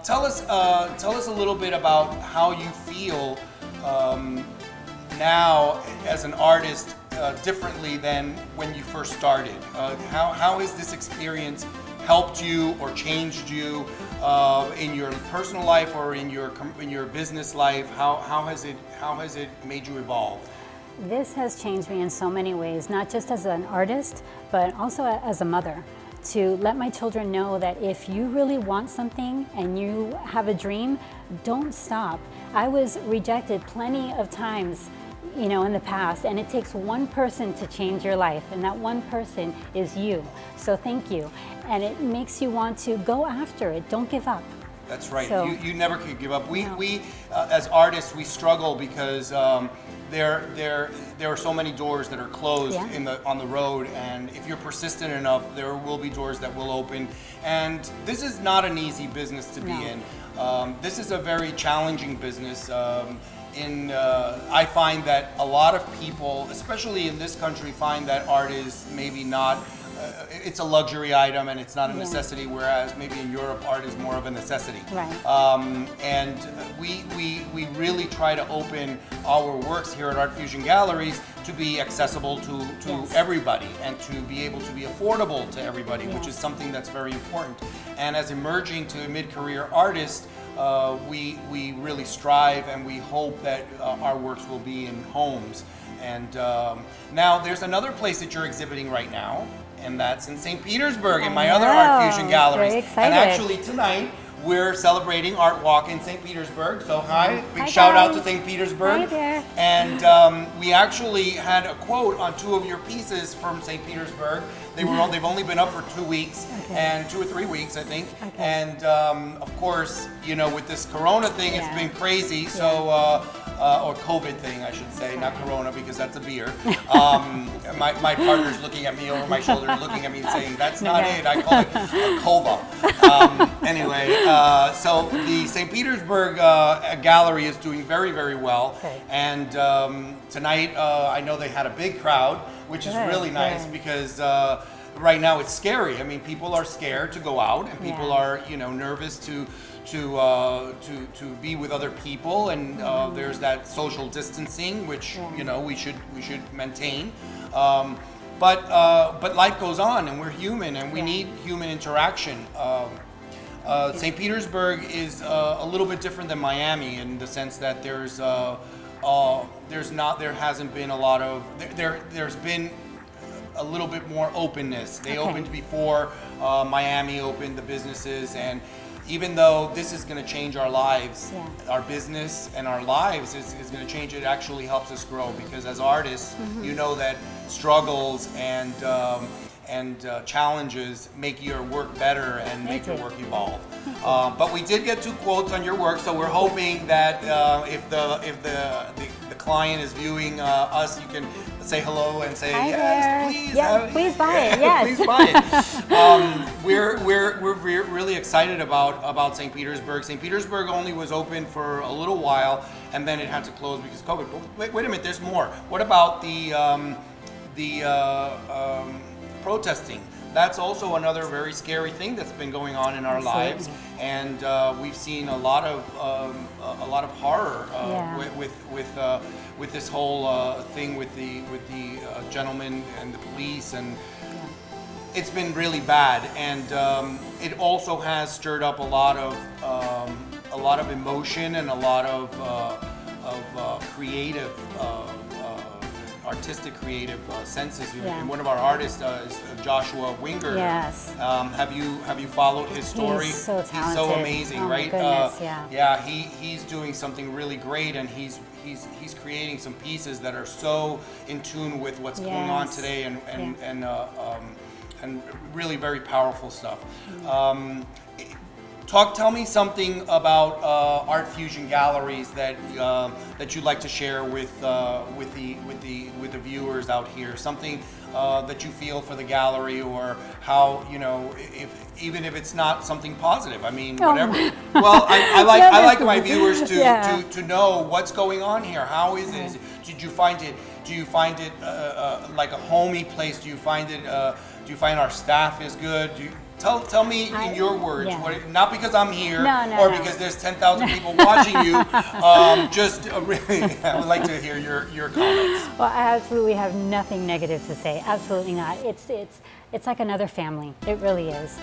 Tell us a little bit about how you feel now as an artist differently than when you first started. How has this experience helped you or changed you in your personal life or in your business life? How has it made you evolve? This has changed me in so many ways, not just as an artist, but also as a mother. To let my children know that if you really want something and you have a dream, don't stop. I was rejected plenty of times, you know, in the past, and it takes one person to change your life, and that one person is you. So thank you. And it makes you want to go after it. Don't give up. That's right. So, you never could give up. No. We as artists, we struggle because there are so many doors that are closed on the road, and if you're persistent enough, there will be doors that will open. And this is not an easy business to be in. This is a very challenging business. I find that a lot of people, especially in this country, find that art is maybe not. It's a luxury item and it's not a necessity, whereas maybe in Europe art is more of a necessity. Right. And we really try to open our works here at Art Fusion Galleries to be accessible to everybody and to be able to be affordable to everybody, which is something that's very important. And as emerging to mid-career artists, we really strive and we hope that our works will be in homes. And now there's another place that you're exhibiting right now, and that's in St. Petersburg in my other Art Fusion galleries. Very excited. And actually tonight we're celebrating Art Walk in St. Petersburg. So big Hi shout out guys. to St. Petersburg. Hi there. And we actually had a quote on two of your pieces from St. Petersburg. They've only been up for 2 weeks and 2 or 3 weeks, I think. Okay. And of course, you know, with this Corona thing, it's been crazy. So, or COVID thing, I should say, not Corona, because that's a beer. My partner's looking at me over my shoulder, looking at me and saying, "That's not it. I call it a Kova." Anyway, so the St. Petersburg gallery is doing very, very well. Okay. And tonight, I know they had a big crowd, which is really nice because right now it's scary. I mean, people are scared to go out, and people are, you know, nervous to be with other people, and there's that social distancing, which you know we should maintain. But life goes on, and we're human, and we need human interaction. St. Petersburg is a little bit different than Miami in the sense that there's been a little bit more openness. They opened before Miami opened the businesses, and even though this is going to change our lives, our business and our lives is going to change, it actually helps us grow, because as artists, you know that struggles and challenges make your work better and make your work evolve. But we did get 2 quotes on your work, so we're hoping that if the client is viewing us, you can say hello and say, Hi yes, there. please. Yes, please buy it. Yes. Please buy it. We're really excited about St. Petersburg. St. Petersburg only was open for a little while, and then it had to close because of COVID. But wait a minute, there's more. What about the protesting? That's also another very scary thing that's been going on in our lives, and we've seen a lot of horror with this whole thing with the gentleman and the police, and it's been really bad. And it also has stirred up a lot of emotion and a lot of creative. Artistic, creative senses. And one of our artists is Joshua Winger. Yes. Have you followed his story? He's so talented. He's so amazing, right? My goodness, he's doing something really great, and he's creating some pieces that are so in tune with what's going on today, and really very powerful stuff. Tell me something about Art Fusion Galleries that you'd like to share with the viewers out here. Something that you feel for the gallery, or how, you know, even if it's not something positive. I mean, whatever. Well, I like my viewers to know what's going on here. How is it? Did you find it? Do you find it like a homey place? Do you find our staff is good? Tell me in your words, Yeah. not because I'm here No, or no. because there's 10,000 people watching you. Just really, I would like to hear your comments. Well, I absolutely have nothing negative to say. Absolutely not. It's like another family. It really is.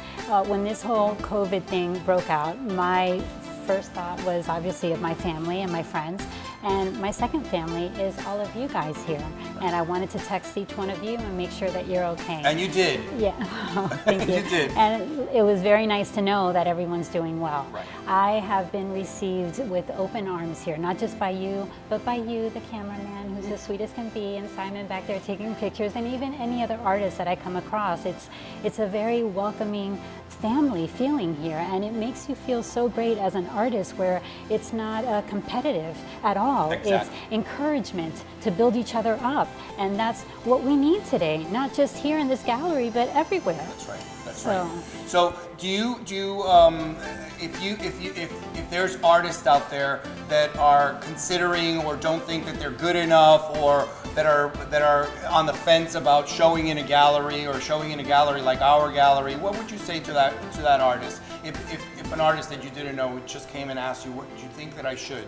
When this whole COVID thing broke out, my first thought was obviously of my family and my friends. And my second family is all of you guys here. And I wanted to text each one of you and make sure that you're okay. And you did. Yeah, thank you. You did. And it was very nice to know that everyone's doing well. Right. I have been received with open arms here, not just by you, but by you, the cameraman, who's as sweet as can be, and Simon back there taking pictures, and even any other artist that I come across. It's a very welcoming family feeling here, and it makes you feel so great as an artist where it's not competitive at all. Exactly. It's encouragement to build each other up, and that's what we need today, not just here in this gallery, but everywhere. That's right. That's So- right. So do you if there's artists out there that are considering or don't think that they're good enough, or that are on the fence about showing in a gallery or showing in a gallery like our gallery, what would you say to that artist? If an artist that you didn't know just came and asked you, what do you think that I should?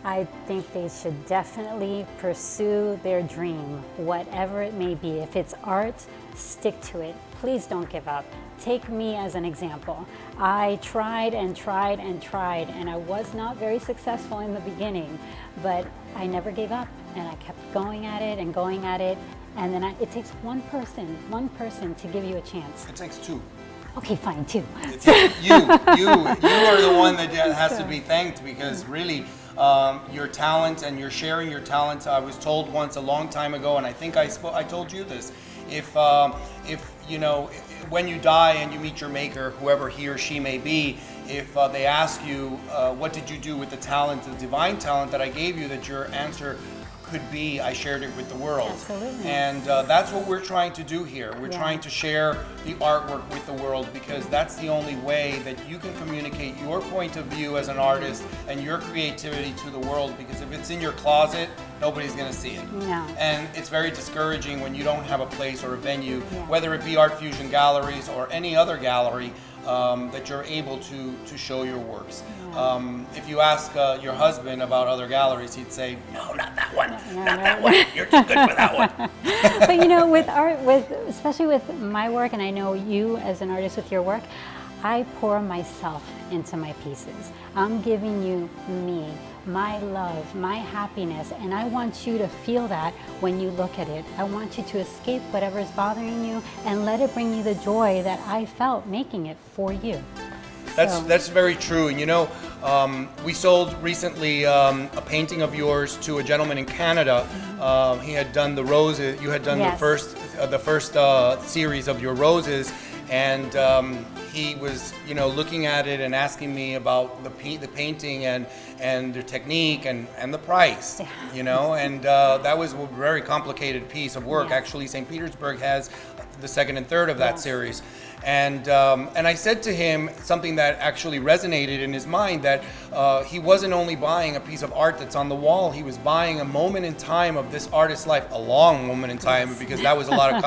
I think they should definitely pursue their dream, whatever it may be. If it's art, stick to it. Please don't give up. Take me as an example. I tried and tried and tried, and I was not very successful in the beginning, but I never gave up, and I kept going at it and going at it, and then it takes one person to give you a chance. It takes two. Okay, fine, two. You are the one that has to be thanked, because really your talent, and you're sharing your talent. I was told once a long time ago, and I think I told you this, if you know, when you die and you meet your maker, whoever he or she may be, if they ask you what did you do with the talent, the divine talent that I gave you, that your answer could be, I shared it with the world. Absolutely. And that's what we're trying to do here. We're Yeah. trying to share the artwork with the world, because that's the only way that you can communicate your point of view as an artist and your creativity to the world, because if it's in your closet, nobody's going to see it. No. And it's very discouraging when you don't have a place or a venue, Yeah. whether it be Art Fusion galleries or any other gallery, that you're able to show your works. If you ask your husband about other galleries, he'd say, no, not that one, not that one, you're too good for that one. But you know, with art, especially with my work, and I know you as an artist with your work, I pour myself into my pieces. I'm giving you me, my love, my happiness, and I want you to feel that when you look at it. I want you to escape whatever is bothering you and let it bring you the joy that I felt making it for you. That's very true. And you know, we sold recently a painting of yours to a gentleman in Canada. He had done the roses. You had done Yes. the first series of your roses, and he was, you know, looking at it and asking me about the painting and the technique and the price. You know, and that was a very complicated piece of work. Yes. Actually, St. Petersburg has the second and third of that Yes. series. And I said to him something that actually resonated in his mind, that he wasn't only buying a piece of art that's on the wall, he was buying a moment in time of this artist's life, a long moment in time, because that was a lot of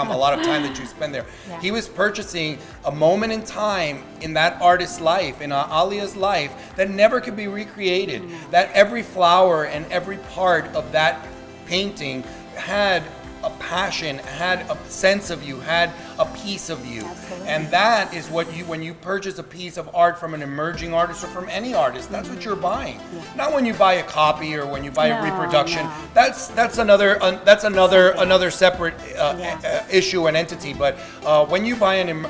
time that you spend there. Yeah. He was purchasing a moment in time in that artist's life, in Alia's life, that never could be recreated. That every flower and every part of that painting had a passion, had a sense of you, had a piece of you. Absolutely. And that is what when you purchase a piece of art from an emerging artist or from any artist, that's what you're buying. Not when you buy a copy or when you buy a No, reproduction. no. That's another separate issue and entity. But when you buy an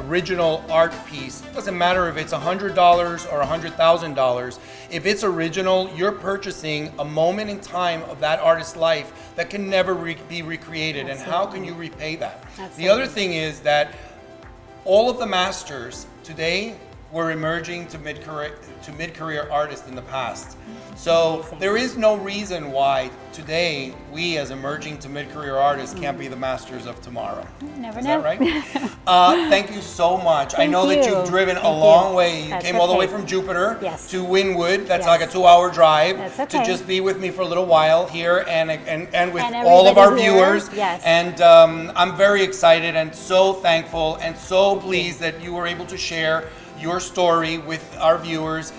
original art piece, it doesn't matter if it's $100 or $100,000. If it's original, you're purchasing a moment in time of that artist's life that can never be recreated. And how can you repay that? Absolutely. The other thing is that all of the masters today were emerging to mid-career artists in the past. So there is no reason why today we as emerging to mid-career artists can't be the masters of tomorrow. Never Is know. that right? Thank you so much. I know that you've driven a long way. You That's came all the way okay. from Jupiter Yes. to Wynwood. That's Yes. like a 2-hour drive That's to okay. just be with me for a little while here and with And all of our everybody here. viewers. Yes. And I'm very excited and so thankful and so pleased that you were able to share your story with our viewers.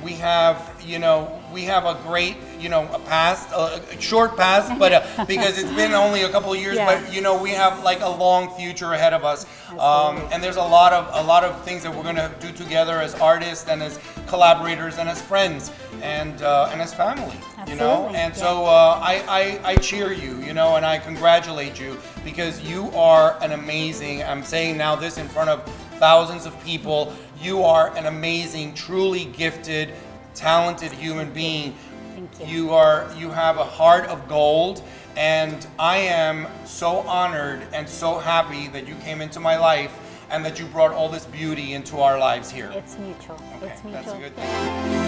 We have a great, a past, a short past, but because it's been only a couple of years, Yeah. but we have like a long future ahead of us. And there's a lot of things that we're gonna do together as artists and as collaborators and as friends and as family. Absolutely, And yeah. so I cheer you, and I congratulate you because you are an amazing. I'm saying now this in front of thousands of people. You are an amazing, truly gifted, talented human being. Thank you. You have a heart of gold, and I am so honored and so happy that you came into my life and that you brought all this beauty into our lives here. It's mutual. Okay, It's that's mutual. a good thing.